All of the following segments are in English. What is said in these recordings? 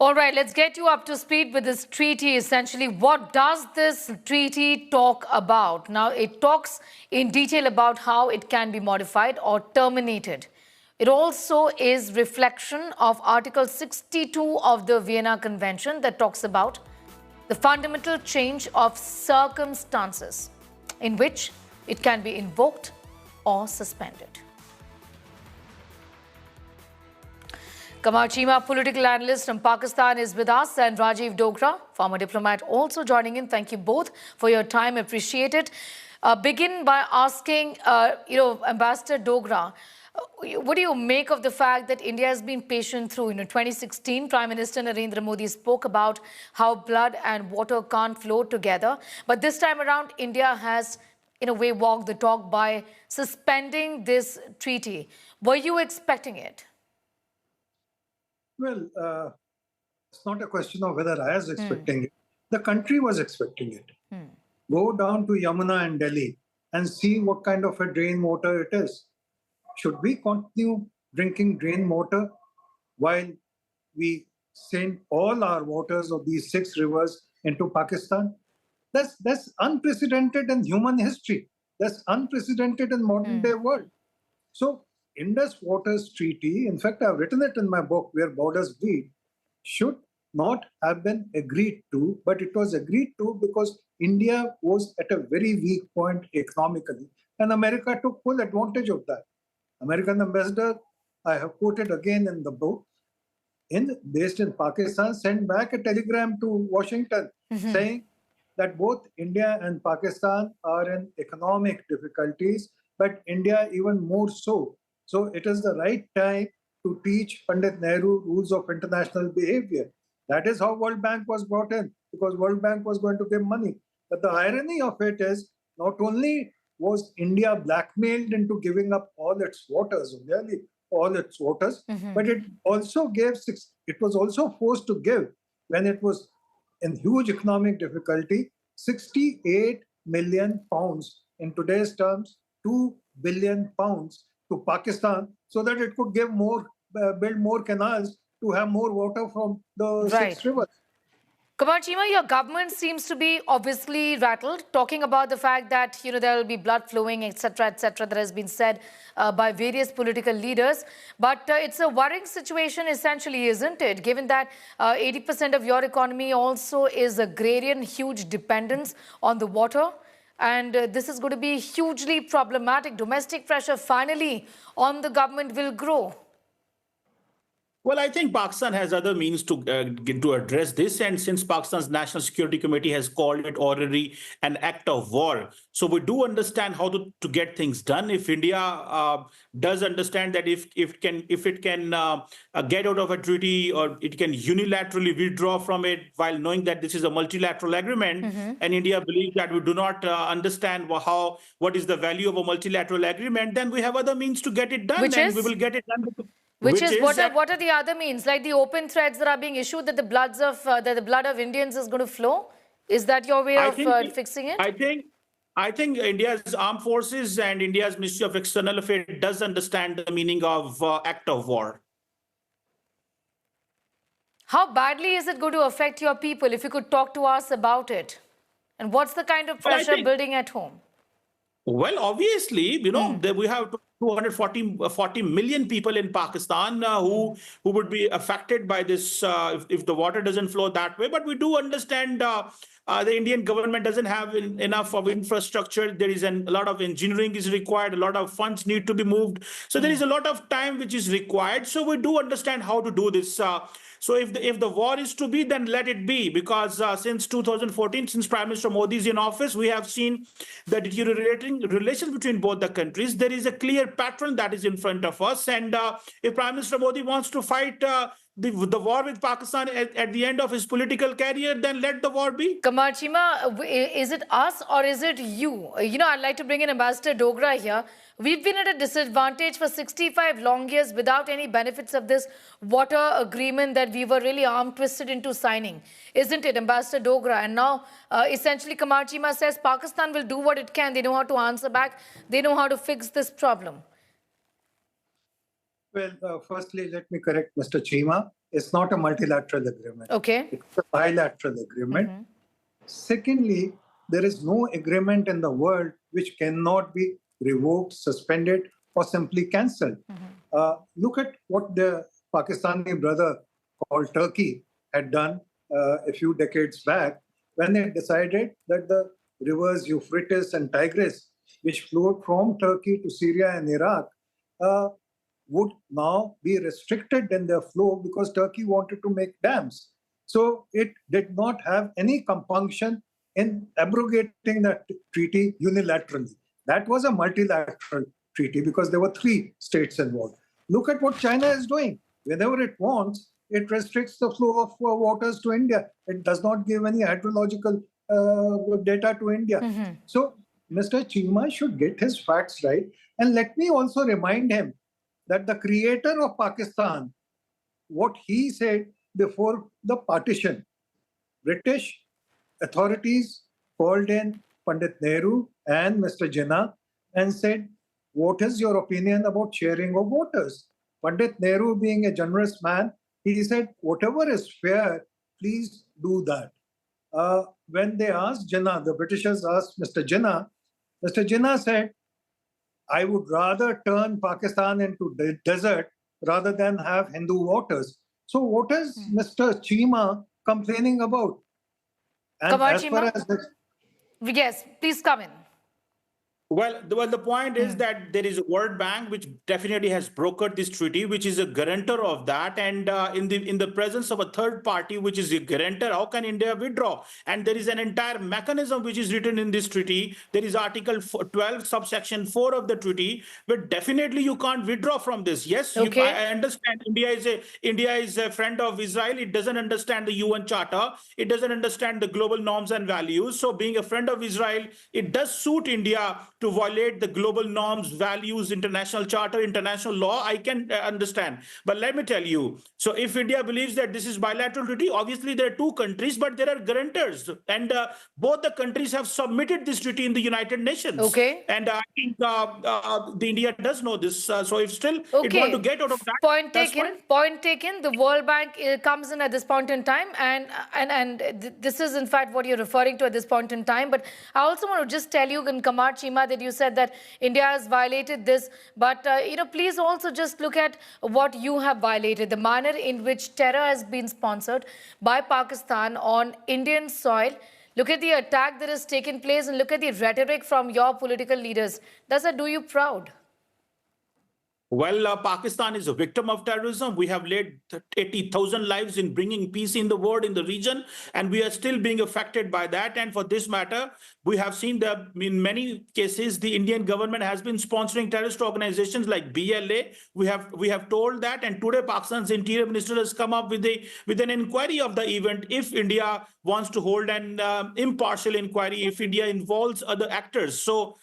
All right, let's get you up to speed with this treaty. Essentially, what does this treaty talk about? Now, it talks in detail about how it can be modified or terminated. It also is reflection of Article 62 of the Vienna Convention that talks about the fundamental change of circumstances in which it can be invoked or suspended. Kamar Cheema, political analyst from Pakistan, is with us, and Rajiv Dogra, former diplomat, also joining in. Thank you both for your time. Appreciate it. Begin by asking, Ambassador Dogra, what do you make of the fact that India has been patient through? 2016, Prime Minister Narendra Modi spoke about how blood and water can't flow together. But this time around, India has, in a way, walked the talk by suspending this treaty. Were you expecting it? Well, it's not a question of whether I was expecting it. The country was expecting it. Go down to Yamuna and Delhi and see what kind of a drain water it is. Should we continue drinking drain water while we send all our waters of these 6 rivers into Pakistan? That's unprecedented in human history. That's unprecedented in modern day world. So Indus Waters Treaty, in fact, I've written it in my book, Where Borders Bleed, should not have been agreed to, but it was agreed to because India was at a very weak point economically, and America took full advantage of that. American ambassador, I have quoted again in the book, based in Pakistan, sent back a telegram to Washington saying that both India and Pakistan are in economic difficulties, but India even more so. So it is the right time to teach Pandit Nehru rules of international behavior. That is how World Bank was brought in, because World Bank was going to give money. But the irony of it is, not only was India blackmailed into giving up all its waters, nearly all its waters, but it was also forced to give, when it was in huge economic difficulty, 68 million pounds, in today's terms, 2 billion pounds to Pakistan, so that it could give more, build more canals to have more water from the 6 rivers. Kamar Cheema, your government seems to be obviously rattled, talking about the fact that there will be blood flowing, etc., that has been said by various political leaders. But it's a worrying situation, essentially, isn't it? Given that 80% of your economy also is agrarian, huge dependence on the water. And this is going to be hugely problematic. Domestic pressure finally on the government will grow. Well, I think Pakistan has other means to address this. And since Pakistan's National Security Committee has called it already an act of war, so we do understand how to get things done. If India does understand that if it can get out of a treaty, or it can unilaterally withdraw from it, while knowing that this is a multilateral agreement, and India believes that we do not understand what is the value of a multilateral agreement, then we have other means to get it done, and we will get it done. What are the other means, like the open threads that are being issued, that the blood of Indians is going to flow? Is that your way of fixing it? I think India's armed forces and India's Ministry of External Affairs does understand the meaning of act of war. How badly is it going to affect your people? If you could talk to us about it, and what's the kind of pressure building at home? Well, obviously, we have 240 million people in Pakistan who would be affected by this if the water doesn't flow that way. But we do understand the Indian government doesn't have enough of infrastructure. There is a lot of engineering is required. A lot of funds need to be moved. So there is a lot of time which is required. So we do understand how to do this. So if the war is to be, then let it be, because since 2014, since Prime Minister Modi is in office, we have seen the deteriorating relations between both the countries. There is a clear pattern that is in front of us, and if Prime Minister Modi wants to fight the war with Pakistan at the end of his political career, then let the war be. Kamar Cheema, is it us or is it you? I'd like to bring in Ambassador Dogra here. We've been at a disadvantage for 65 long years without any benefits of this water agreement that we were really arm-twisted into signing. Isn't it, Ambassador Dogra? And now, essentially, Kamar Cheema says Pakistan will do what it can. They know how to answer back. They know how to fix this problem. Well, firstly, let me correct Mr. Cheema. It's not a multilateral agreement. Okay. It's a bilateral agreement. Secondly, there is no agreement in the world which cannot be revoked, suspended, or simply cancelled. Look at what the Pakistani brother called Turkey had done a few decades back when they decided that the rivers Euphrates and Tigris, which flowed from Turkey to Syria and Iraq, would now be restricted in their flow because Turkey wanted to make dams. So it did not have any compunction in abrogating that treaty unilaterally. That was a multilateral treaty because there were 3 states involved. Look at what China is doing. Whenever it wants, it restricts the flow of waters to India. It does not give any hydrological data to India. So Mr. Chima should get his facts right. And let me also remind him that the creator of Pakistan, what he said before the partition, British authorities called in Pandit Nehru and Mr. Jinnah and said, what is your opinion about sharing of waters? Pandit Nehru, being a generous man, he said, whatever is fair, please do that. When they asked Jinnah, the Britishers asked Mr. Jinnah said, I would rather turn Pakistan into desert rather than have Hindu waters. So what is Mr. Chima complaining about? And as far as yes, please come in. Well, the point is that there is a World Bank which definitely has brokered this treaty, which is a guarantor of that. And in the presence of a third party, which is a guarantor, how can India withdraw? And there is an entire mechanism which is written in this treaty. There is Article 12, subsection 4 of the treaty, but definitely you can't withdraw from this. Yes, I understand India is a friend of Israel. It doesn't understand the UN Charter. It doesn't understand the global norms and values. So being a friend of Israel, it does suit India to violate the global norms, values, international charter, international law. I can understand. But let me tell you, so if India believes that this is bilateral treaty, obviously there are 2 countries, but there are guarantors. And both the countries have submitted this treaty in the United Nations. Okay. And I think the India does know this. So if still it want to get out of that, point taken. The World Bank comes in at this point in time. And this is in fact what you're referring to at this point in time. But I also want to just tell you, Kamar Chima, that you said that India has violated this, but please also just look at what you have violated, the manner in which terror has been sponsored by Pakistan on Indian soil. Look at the attack that has taken place and look at the rhetoric from your political leaders. Does that do you proud? Well, Pakistan is a victim of terrorism. We have laid 80,000 lives in bringing peace in the world, in the region, and we are still being affected by that. And for this matter, we have seen that in many cases, the Indian government has been sponsoring terrorist organizations like BLA. We have told that, and today Pakistan's Interior Minister has come up with an inquiry of the event. If India wants to hold an impartial inquiry, if India involves other actors, so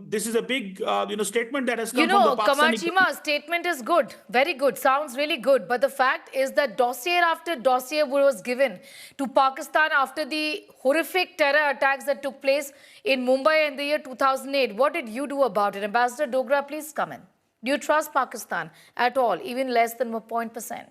this is a big statement that has come from the Pakistani. Statement is good, very good, sounds really good. But the fact is that dossier after dossier was given to Pakistan after the horrific terror attacks that took place in Mumbai in the year 2008. What did you do about it? Ambassador Dogra, please come in. Do you trust Pakistan at all, even less than 1%?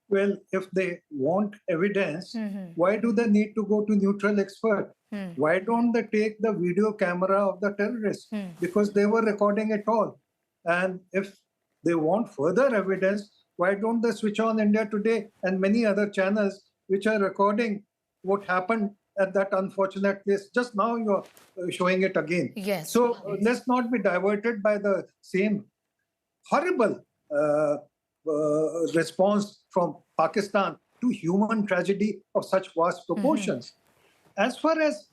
Well, if they want evidence, why do they need to go to neutral expert? Why don't they take the video camera of the terrorists? Because they were recording it all. And if they want further evidence, why don't they switch on India Today and many other channels which are recording what happened at that unfortunate place? Just now you're showing it again. Yes. So let's not be diverted by the same horrible response from Pakistan to human tragedy of such vast proportions. As far as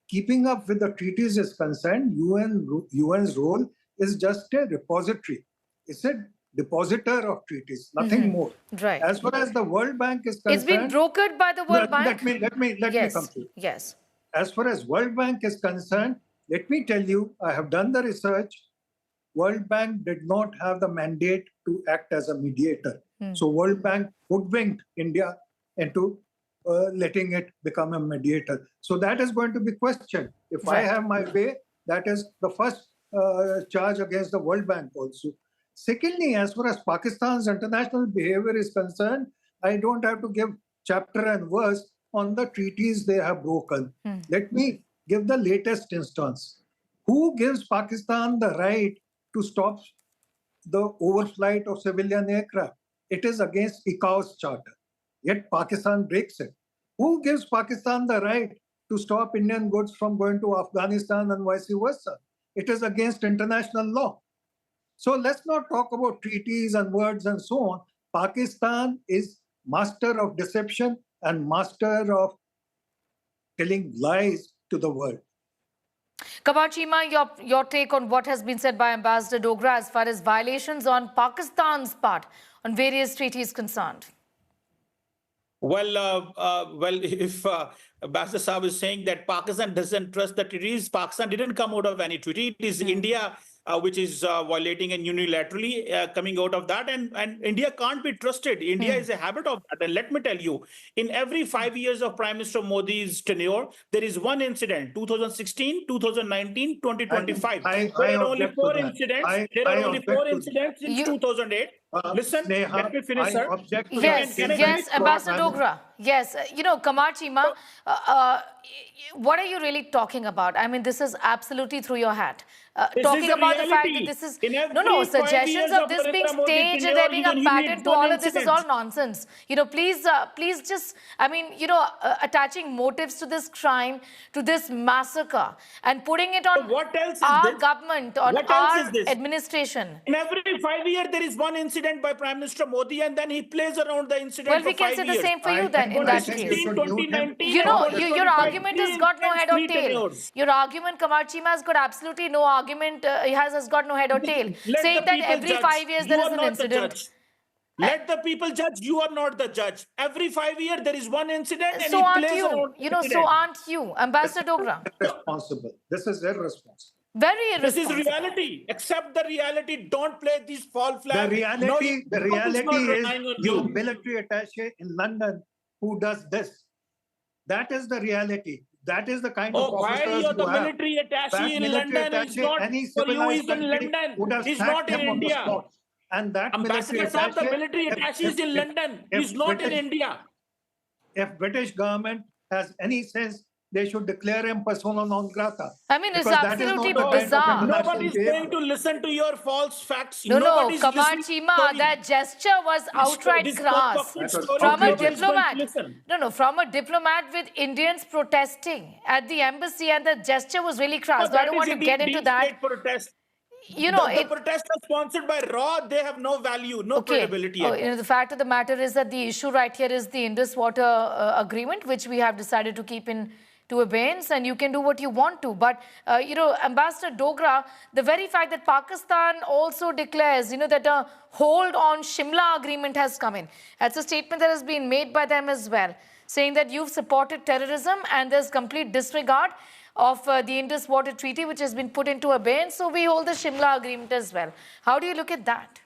keeping up with the treaties is concerned, UN's role is just a repository. It's a depositor of treaties, nothing more. Right. As far as the World Bank is concerned, it's been brokered by the World Bank. Let me come to it. Yes. As far as World Bank is concerned, let me tell you, I have done the research. World Bank did not have the mandate to act as a mediator. So World Bank hoodwinked India into letting it become a mediator. So that is going to be questioned. If I have my way, that is the first charge against the World Bank also. Secondly, as far as Pakistan's international behavior is concerned, I don't have to give chapter and verse on the treaties they have broken. Let me give the latest instance. Who gives Pakistan the right to stop the overflight of civilian aircraft? It is against ICAO's charter. Yet Pakistan breaks it. Who gives Pakistan the right to stop Indian goods from going to Afghanistan and vice versa? It is against international law. So let's not talk about treaties and words and so on. Pakistan is master of deception and master of telling lies to the world. Kamal Chima, your take on what has been said by Ambassador Dogra as far as violations on Pakistan's part on various treaties concerned. Well, if Ambassador Saab is saying that Pakistan doesn't trust the treaties, Pakistan didn't come out of any treaty. It is India which is violating and unilaterally coming out of that. And India can't be trusted. India is a habit of that. And let me tell you, in every 5 years of Prime Minister Modi's tenure, there is one incident, 2016, 2019, 2025. There are only four incidents. There are only four incidents since 2008. Listen, Sneha, let me finish, sir. Yes, Ambassador Dogra. Yes, Kamal Chima, what are you really talking about? I mean, this is absolutely through your hat. Talking about the fact that this is suggestions of this being staged and there being a pattern to all of this is all nonsense. Please just, attaching motives to this crime, to this massacre, and putting it on our government, on our administration. In every 5 years, there is one incident by Prime Minister Modi, and then he plays around the incident. Well, we can say the same for you then. In that case, your argument has got no head or tail. Your argument, Kamal Chima, has got absolutely no argument. Has got no head or tail. Saying that every 5 years there is an incident. Let the people judge. You are not the judge. Every 5 years there is one incident, and so aren't you? So aren't you, Ambassador Dogra? Irresponsible. This is irresponsible. Very irresponsible. This is reality. Accept the reality. Don't play these false flags. The reality is your military attaché in London who does this. That is the reality. That is the kind of officers why the military attaché in London is not for you, is in London. He's not in India. And that Ambassador Saab, the military attaché is in London. He's not in India. If British government has any sense, they should declare him persona non grata. I mean, it's absolutely bizarre. Nobody's going to listen to your false facts. No, Kamal Chima, that gesture was outright crass. From a diplomat. From a diplomat with Indians protesting at the embassy, and the gesture was really crass. So I don't want to get into that. The protests are sponsored by RAW. They have no value, no credibility. The fact of the matter is that the issue right here is the Indus Water Agreement, which we have decided to keep to abeyance, and you can do what you want to. But, Ambassador Dogra, the very fact that Pakistan also declares, that a hold on Shimla agreement has come in. That's a statement that has been made by them as well, saying that you've supported terrorism and there's complete disregard of the Indus Water Treaty, which has been put into abeyance. So we hold the Shimla agreement as well. How do you look at that?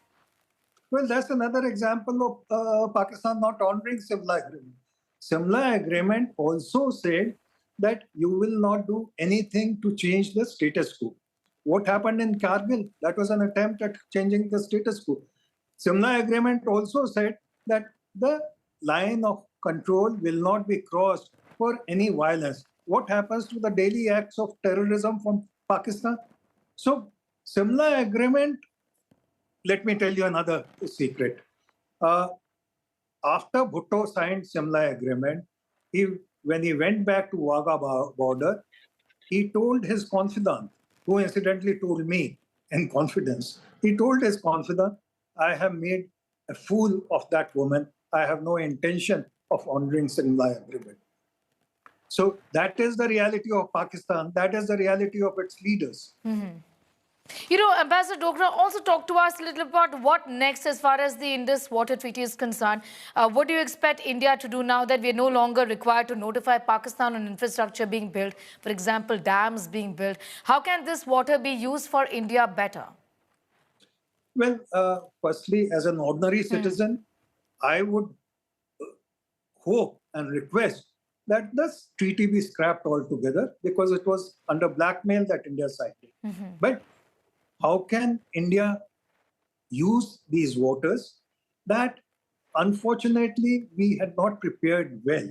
Well, that's another example of Pakistan not honoring Shimla agreement. Shimla agreement also said that you will not do anything to change the status quo. What happened in Kargil? That was an attempt at changing the status quo. Shimla agreement also said that the line of control will not be crossed for any violence. What happens to the daily acts of terrorism from Pakistan? So, Shimla agreement, let me tell you another secret. After Bhutto signed Shimla agreement, when he went back to Wagah border, he told his confidant, who incidentally told me in confidence, he told his confidant, I have made a fool of that woman. I have no intention of honoring Shimla agreement. So that is the reality of Pakistan. That is the reality of its leaders. Ambassador Dogra also talked to us a little about what next as far as the Indus Water Treaty is concerned. What do you expect India to do now that we are no longer required to notify Pakistan on infrastructure being built, for example, dams being built? How can this water be used for India better? Well, firstly, as an ordinary citizen, I would hope and request that this treaty be scrapped altogether because it was under blackmail that India signed it. But how can India use these waters that unfortunately we had not prepared well.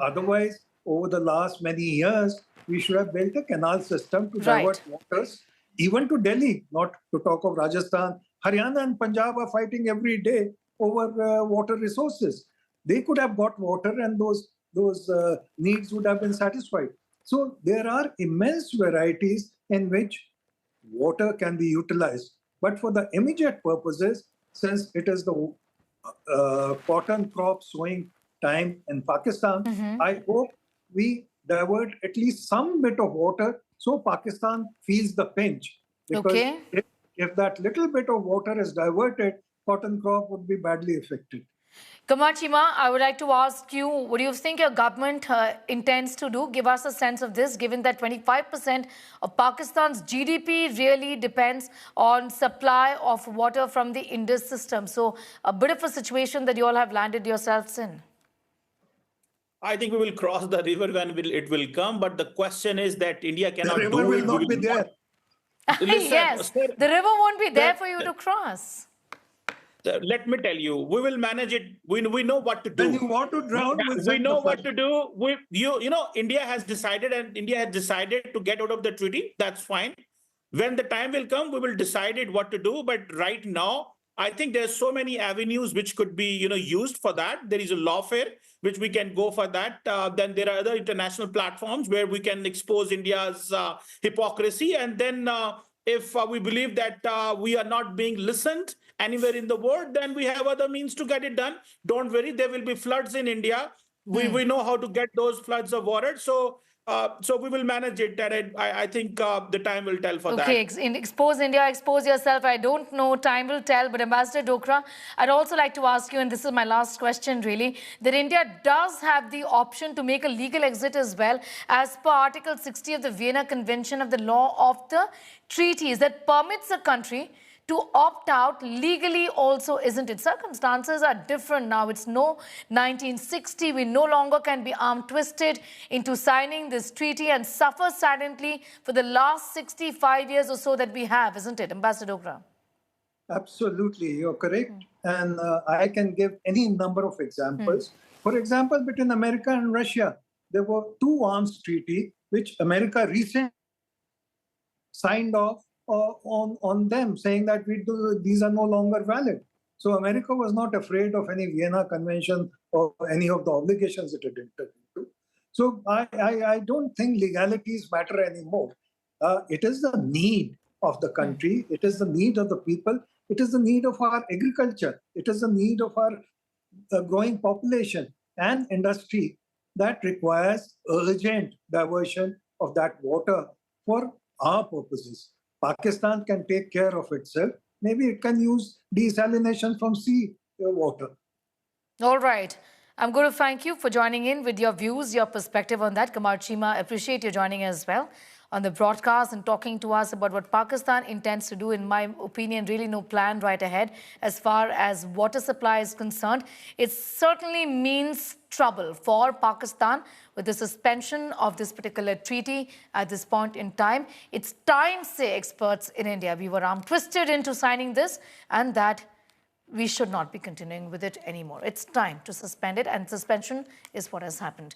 Otherwise, over the last many years, we should have built a canal system to Right. divert waters, even to Delhi, not to talk of Rajasthan. Haryana and Punjab are fighting every day over water resources. They could have got water and those needs would have been satisfied. So there are immense varieties in which water can be utilized. But for the immediate purposes, since it is the cotton crop sowing time in Pakistan, I hope we divert at least some bit of water so Pakistan feels the pinch. Because Okay. if that little bit of water is diverted, cotton crop would be badly affected. Kamachima, I would like to ask you, what do you think your government intends to do? Give us a sense of this, given that 25% of Pakistan's GDP really depends on supply of water from the Indus system. So a bit of a situation that you all have landed yourselves in. I think we will cross the river when it will come, but the question is that India The cannot river do will it. not be there. Listen, Yes, sir, the river won't be there sir, for you to cross. let me tell you, we will manage it. We know what to When do. you want to drown, we'll We send know the what flood. to do. India has decided, and India has decided to get out of the treaty. That's fine. When the time will come, we will decide it what to do. But right now, I think there's so many avenues which could be, used for that. There is a lawfare which we can go for that. Then there are other international platforms where we can expose India's hypocrisy. And then if we believe that we are not being listened anywhere in the world, then we have other means to get it done. Don't worry, there will be floods in India. We know how to get those floods of water. So we will manage it. And I think the time will tell for Okay, that. expose India, expose yourself. I don't know, time will tell. But Ambassador Dokra, I'd also like to ask you, and this is my last question really, that India does have the option to make a legal exit as well, as per Article 60 of the Vienna Convention of the Law of the Treaties, that permits a country to opt out legally also, isn't it? Circumstances are different now. It's no 1960. We no longer can be arm twisted into signing this treaty and suffer silently for the last 65 years or so that we have, isn't it, Ambassador Dokra? Absolutely, you're correct. And I can give any number of examples. For example, between America and Russia, there were two arms treaty which America recently signed off on them, saying that these are no longer valid. So America was not afraid of any Vienna Convention or any of the obligations it had entered into. So I don't think legalities matter anymore. It is the need of the country. It is the need of the people. It is the need of our agriculture. It is the need of our growing population and industry that requires urgent diversion of that water for our purposes. Pakistan can take care of itself. Maybe it can use desalination from sea water. All right. I'm going to thank you for joining in with your views, your perspective on that. Kamar Chima, appreciate you joining as well on the broadcast and talking to us about what Pakistan intends to do. In my opinion, really no plan right ahead as far as water supply is concerned. It certainly means trouble for Pakistan with the suspension of this particular treaty at this point in time. It's time, say experts in India. We were arm twisted into signing this, and that we should not be continuing with it anymore. It's time to suspend it, and suspension is what has happened.